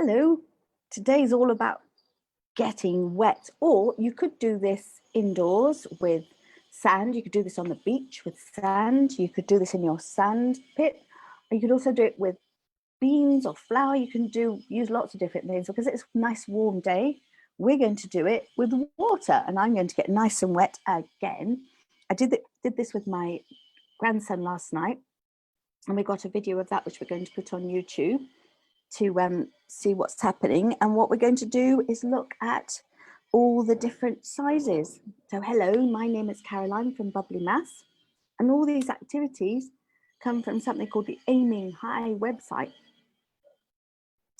Hello, today's all about getting wet, or you could do this indoors with sand. You could do this on the beach with sand. You could do this in your sand pit. You could also do it with beans or flour. You can use lots of different things. Because it's a nice warm day, we're going to do it with water, and I'm going to get nice and wet again. I did this with my grandson last night, and we got a video of that which we're going to put on YouTube to see what's happening. And what we're going to do is look at all the different sizes. So hello, my name is Caroline from Bubbly Maths, and all these activities come from something called the Aiming High website.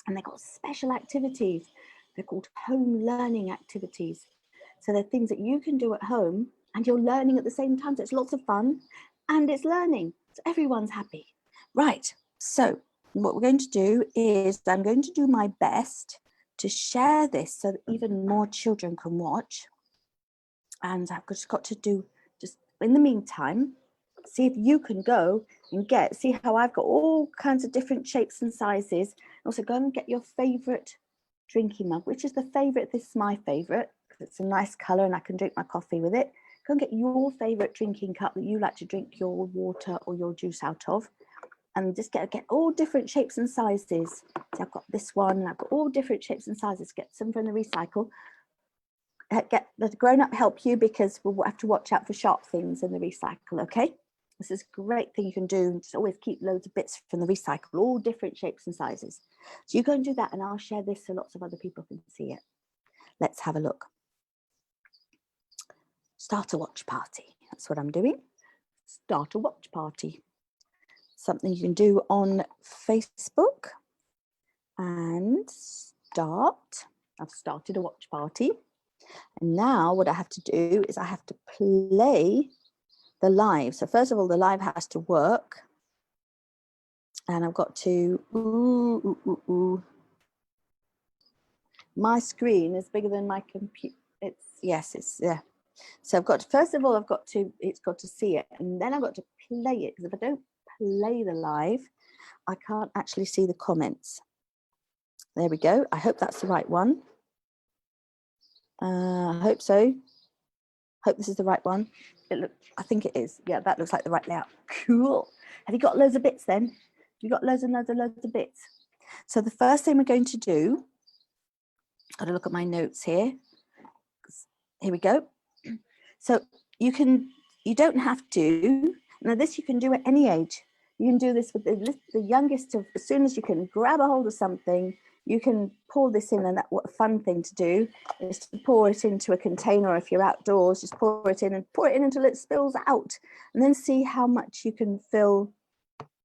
And they've got special activities. They're called home learning activities. So they're things that you can do at home and you're learning at the same time. So it's lots of fun and it's learning. So everyone's happy. Right, so what we're going to do is I'm going to do my best to share this so that even more children can watch. And I've just got to do, just in the meantime, see if you can go and see how I've got all kinds of different shapes and sizes. Also go and get your favorite drinking mug. Which is the favorite? This is my favorite because it's a nice color and I can drink my coffee with it. Go and get your favorite drinking cup that you like to drink your water or your juice out of. And just get all different shapes and sizes. So I've got this one, and I've got all different shapes and sizes. Get some from the recycle. Get the grown-up help you because we'll have to watch out for sharp things in the recycle, okay? This is a great thing you can do. Just always keep loads of bits from the recycle, all different shapes and sizes. So you go and do that, and I'll share this so lots of other people can see it. Let's have a look. Start a watch party. That's what I'm doing. Start a watch party. Something you can do on Facebook. And I've started a watch party. And now what I have to do is I have to play the live. So first of all, the live has to work. And I've got to, my screen is bigger than my computer. It's yeah. So I've got to, first of all, it's got to see it. And then I've got to play it, because if I don't play the live, I can't actually see the comments. There we go. I hope that's the right one. I hope so. Hope this is the right one. I think it is. Yeah, that looks like the right layout. Cool. Have you got loads of bits then? You got loads and loads and loads of bits. So the first thing we're going to do, got to look at my notes here. Here we go. So you don't have to. Now this you can do at any age. You can do this with the youngest of, as soon as you can grab a hold of something, you can pour this in. And what a fun thing to do is to pour it into a container. If you're outdoors, just pour it in until it spills out, and then see how much you can fill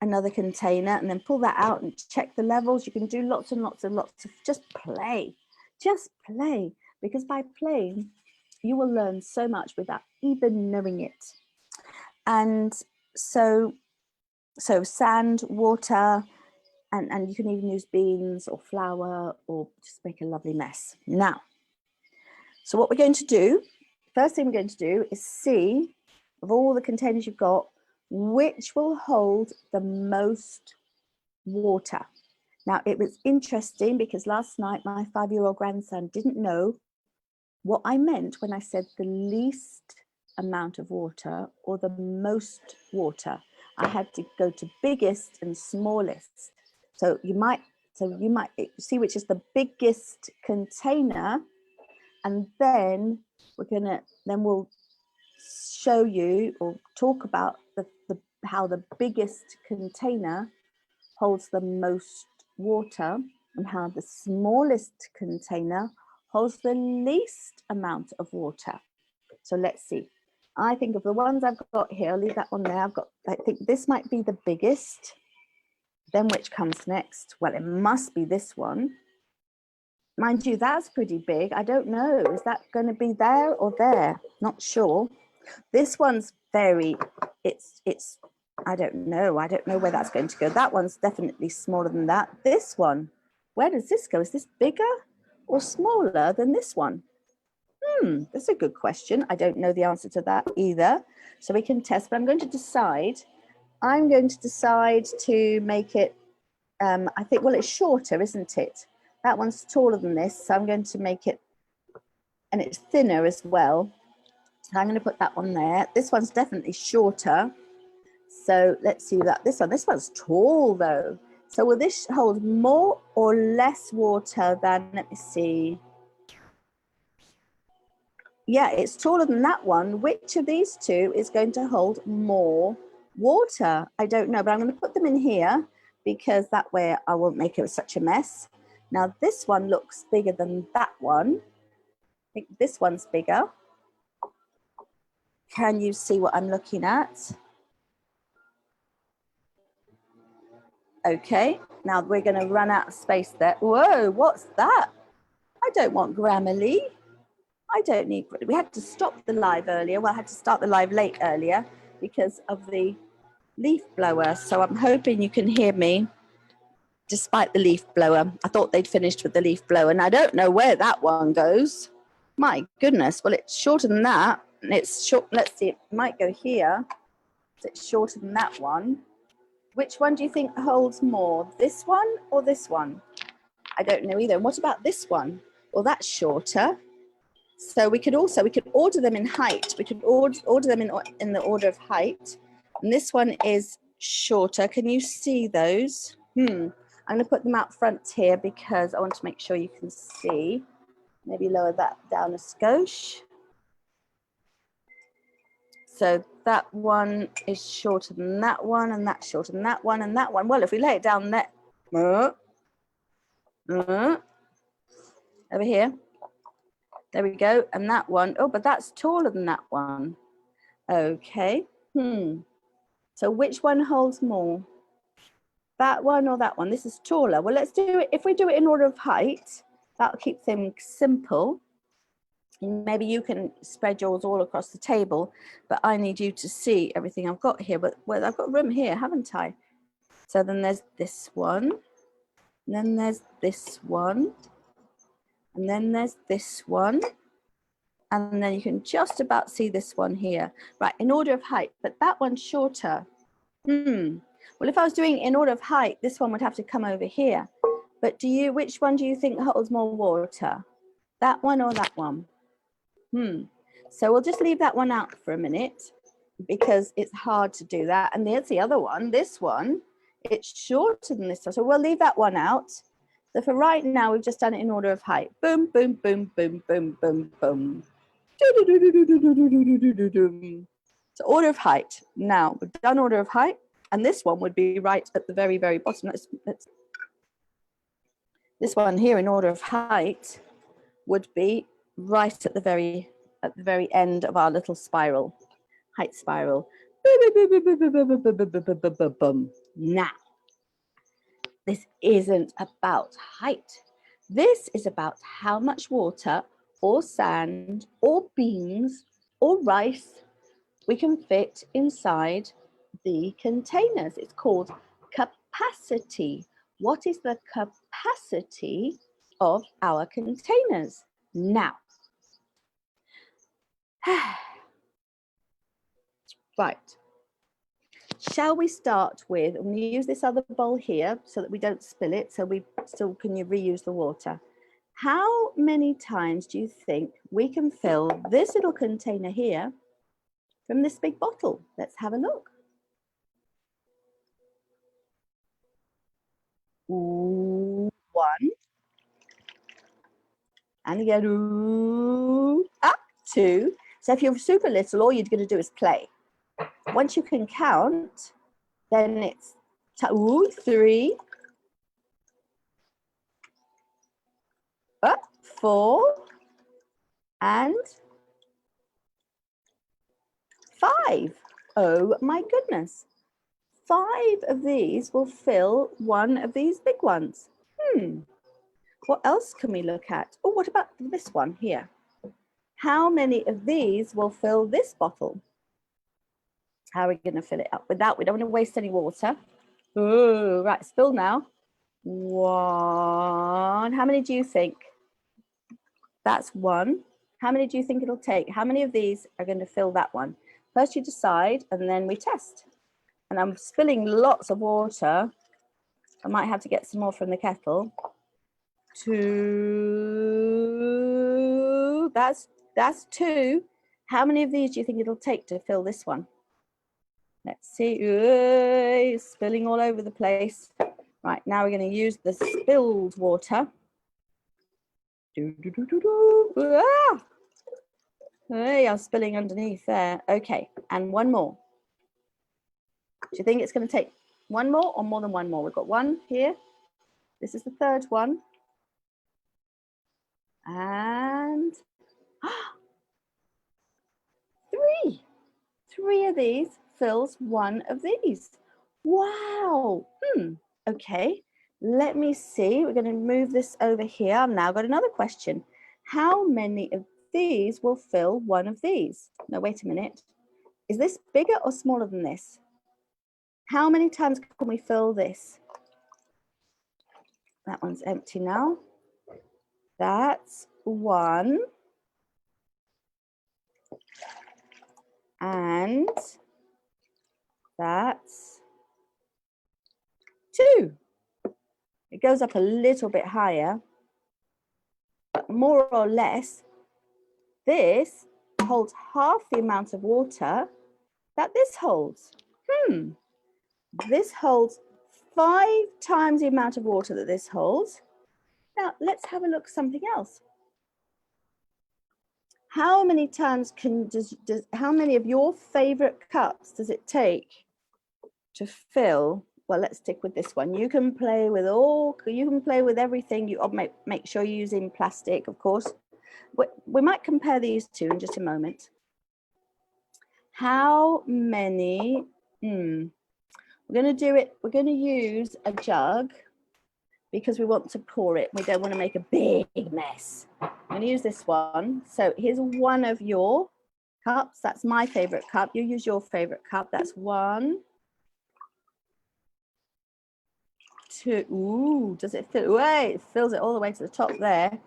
another container, and then pull that out and check the levels. You can do lots and lots and lots of just play, because by playing, you will learn so much without even knowing it. And so sand, water, and you can even use beans or flour or just make a lovely mess. Now, so what we're going to do, first thing we're going to do is see, of all the containers you've got, which will hold the most water. Now, it was interesting because last night my 5-year-old grandson didn't know what I meant when I said the least amount of water or the most water. I had to go to biggest and smallest. So you might see which is the biggest container, and then we'll show you or talk about how the biggest container holds the most water and how the smallest container holds the least amount of water. So let's see. I think of the ones I've got here, I'll leave that one there. I think this might be the biggest. Then which comes next? Well, it must be this one. Mind you, that's pretty big. I don't know. Is that going to be there or there? Not sure. This one's I don't know. I don't know where that's going to go. That one's definitely smaller than that. This one, where does this go? Is this bigger or smaller than this one? That's a good question. I don't know the answer to that either. So we can test, but I'm going to decide to make it, I think, well, it's shorter, isn't it? That one's taller than this, so I'm going to make it, and it's thinner as well. So I'm going to put that one there. This one's definitely shorter. So let's see that. This one's tall though. So will this hold more or less water than, let me see. Yeah, it's taller than that one. Which of these two is going to hold more water? I don't know, but I'm going to put them in here because that way I won't make it such a mess. Now this one looks bigger than that one. I think this one's bigger. Can you see what I'm looking at? Okay, now we're going to run out of space there. Whoa, what's that? I don't want Grammarly. I don't need, we had to stop the live earlier. Well, I had to start the live late earlier because of the leaf blower. So I'm hoping you can hear me despite the leaf blower. I thought they'd finished with the leaf blower and I don't know where that one goes. My goodness. Well, it's shorter than that. And it's short. Let's see, it might go here. So it's shorter than that one. Which one do you think holds more? This one or this one? I don't know either. And what about this one? Well, that's shorter. So we could order them in height. We could order them in the order of height. And this one is shorter. Can you see those? I'm going to put them out front here because I want to make sure you can see. Maybe lower that down a skosh. So that one is shorter than that one, and that's shorter than that one, and that one. Well, if we lay it down there, over here, there we go. And that one, oh, but that's taller than that one. Okay. So which one holds more? That one or that one? This is taller. Well, let's do it. If we do it in order of height, that'll keep things simple. Maybe you can spread yours all across the table, but I need you to see everything I've got here. But well, I've got room here, haven't I? So then there's this one, and then there's this one, and then there's this one, and then you can just about see this one here. Right, in order of height, but that one's shorter. Well, if I was doing in order of height, this one would have to come over here. But which one do you think holds more water? That one or that one? So we'll just leave that one out for a minute because it's hard to do that. And there's the other one, this one, it's shorter than this one. So we'll leave that one out. So for right now, we've just done it in order of height. Boom, boom, boom, boom, boom, boom, boom. So order of height. Now we've done order of height. And this one would be right at the very, very bottom. This one here in order of height would be right at the very end of our little spiral, height spiral. Now, this isn't about height. This is about how much water or sand or beans or rice we can fit inside the containers. It's called capacity. What is the capacity of our containers? Now, right, shall we start with, I'm going to use this other bowl here so that we don't spill it, so we still can reuse the water. How many times do you think we can fill this little container here from this big bottle? Let's have a look. Ooh, one. And again, ooh, up, two. So if you're super little, all you're going to do is play. Once you can count, then it's ooh, three, up, four, and five. Oh my goodness. 5 of these will fill one of these big ones. What else can we look at? Oh, what about this one here? How many of these will fill this bottle? How are we going to fill it up? Without, we don't want to waste any water. Ooh, right, spill now. 1. How many do you think? That's 1. How many do you think it'll take? How many of these are going to fill that one? First you decide, and then we test. And I'm spilling lots of water. I might have to get some more from the kettle. 2. That's 2. How many of these do you think it'll take to fill this one? Let's see. Ooh, spilling all over the place. Right, now we're going to use the spilled water. Ah! Hey, I'm spilling underneath there. Okay, and one more. Do you think it's going to take one more or more than one more? We've got one here. This is the third one. And 3. 3 of these fills one of these. Wow. Okay, let me see. We're going to move this over here. I've now got another question. How many of these will fill one of these? No, wait a minute. Is this bigger or smaller than this? How many times can we fill this? That one's empty now. That's 1. And that's 2. It goes up a little bit higher, but more or less, this holds half the amount of water that this holds. This holds 5 times the amount of water that this holds. Now, let's have a look at something else. How many times how many of your favorite cups does it take to fill? Well, let's stick with this one. You can play with everything. You make sure you're using plastic, of course. We might compare these two in just a moment. How many? We're going to use a jug because we want to pour it. We don't want to make a big mess. I'm going to use this one. So here's one of your cups. That's my favorite cup. You use your favorite cup. That's 1, 2. Ooh, does it fill? Wait, it fills it all the way to the top there.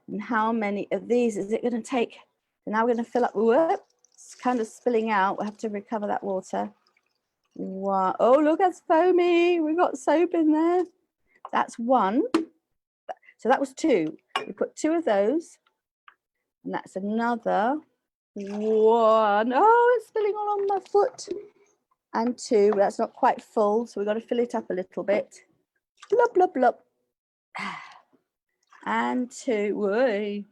And how many of these is it going to take? So now we're going to fill up. Whoop, it's kind of spilling out. We'll have to recover that water. 1. Oh, look, that's foamy. We've got soap in there. That's 1. So that was 2. We put 2 of those. And that's another 1. Oh, it's spilling all on my foot. And 2. That's not quite full, so we've got to fill it up a little bit. Blub, blub, blub. And 2. Whoa.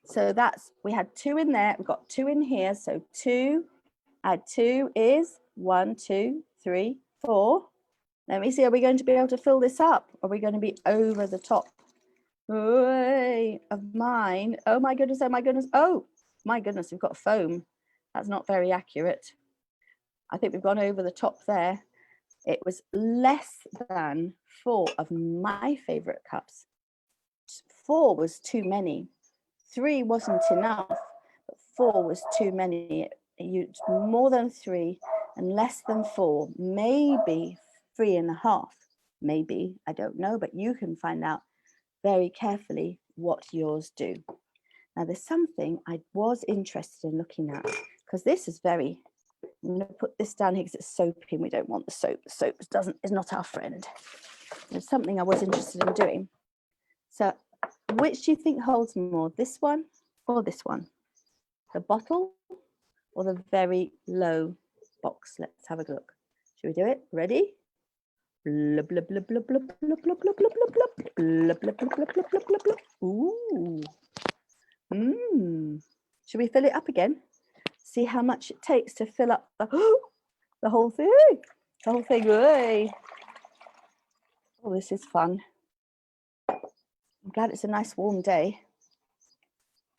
So we had 2 in there. We've got 2 in here. So 2, add 2 is 1, 2, 3, 4. Let me see, are we going to be able to fill this up? Are we going to be over the top of mine? Oh my goodness, oh my goodness. Oh my goodness, we've got foam. That's not very accurate. I think we've gone over the top there. It was less than 4 of my favorite cups. 4 was too many. 3 wasn't enough, but 4 was too many. You more than 3 and less than 4, maybe 3.5, maybe, I don't know, but you can find out very carefully what yours do. Now there's something I was interested in looking at, because this is I'm going to put this down here because it's soapy and we don't want the soap. The soap is not our friend. There's something I was interested in doing. So which do you think holds more, this one or this one? The bottle or the very low box? Let's have a look. Should we do it? Ready? Blub, blub, blub, blub, blub, blub, blub, blub, blub, blub, blub, blub, blub, blub, blub, blub, blub, blub. Ooh. Should we fill it up again? See how much it takes to fill up the whole thing. The whole thing. Oh, this is fun. I'm glad it's a nice warm day.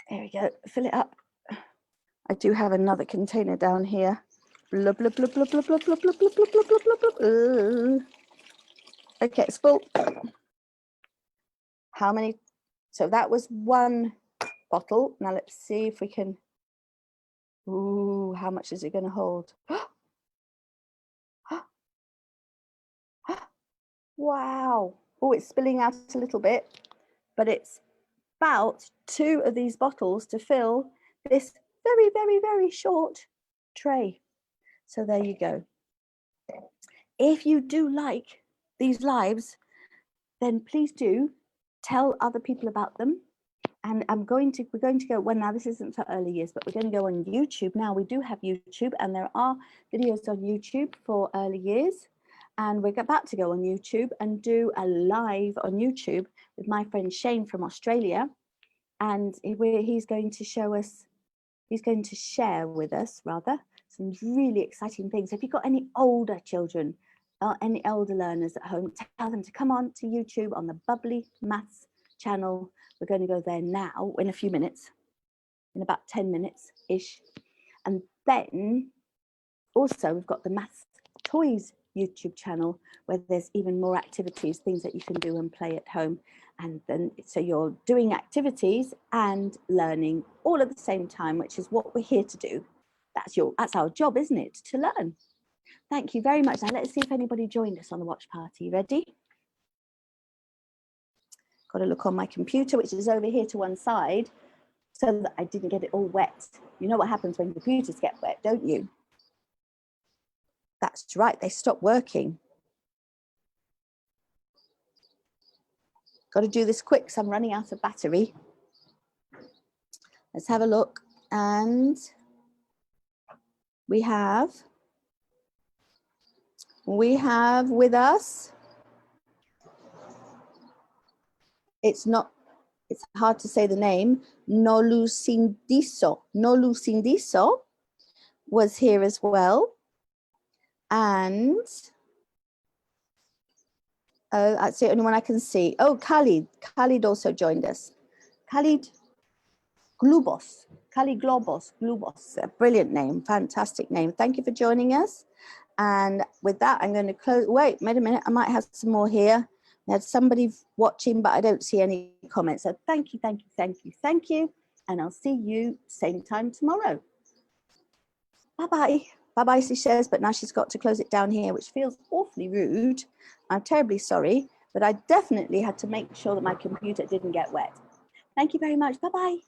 There we go. Fill it up. I do have another container down here. Blub, blub, blub, blub, blub, blub, blub, blub, blub, blub, blub, blub, blub. Okay, it's full. How many? So that was 1 bottle. Now let's see if we can. Ooh, how much is it going to hold? Wow. Oh, it's spilling out a little bit, but it's about 2 of these bottles to fill this very, very, very short tray. So there you go. If you do like these lives, then please do tell other people about them. And we're going to go, well, now this isn't for early years, but we're going to go on YouTube. Now we do have YouTube, and there are videos on YouTube for early years. And we're about to go on YouTube and do a live on YouTube with my friend Shane from Australia. And he's going to show us, he's going to share with us rather, some really exciting things. If you've got any older children, any elder learners at home, tell them to come on to YouTube on the Bubbly Maths channel. We're going to go there now in a few minutes, in about 10 minutes-ish. And then also we've got the Maths Toys YouTube channel, where there's even more activities, things that you can do and play at home. And then so you're doing activities and learning all at the same time, which is what we're here to do. That's our job, isn't it? To learn. Thank you very much. Now let's see if anybody joined us on the watch party. Ready? Got to look on my computer, which is over here to one side, so that I didn't get it all wet. You know what happens when computers get wet, don't you? That's right, they stop working. Got to do this quick because I'm running out of battery. Let's have a look. And we have with us, it's hard to say the name, Nolusindiso. Nolusindiso was here as well. And that's the only one I can see. Oh, Khalid also joined us. Khalid Globos, a brilliant name, fantastic name. Thank you for joining us. And with that, I'm going to close. Wait a minute, I might have some more here. We had somebody watching, but I don't see any comments. So thank you. And I'll see you same time tomorrow. Bye-bye. Bye-bye, she says, but now she's got to close it down here, which feels awfully rude. I'm terribly sorry, but I definitely had to make sure that my computer didn't get wet. Thank you very much. Bye-bye.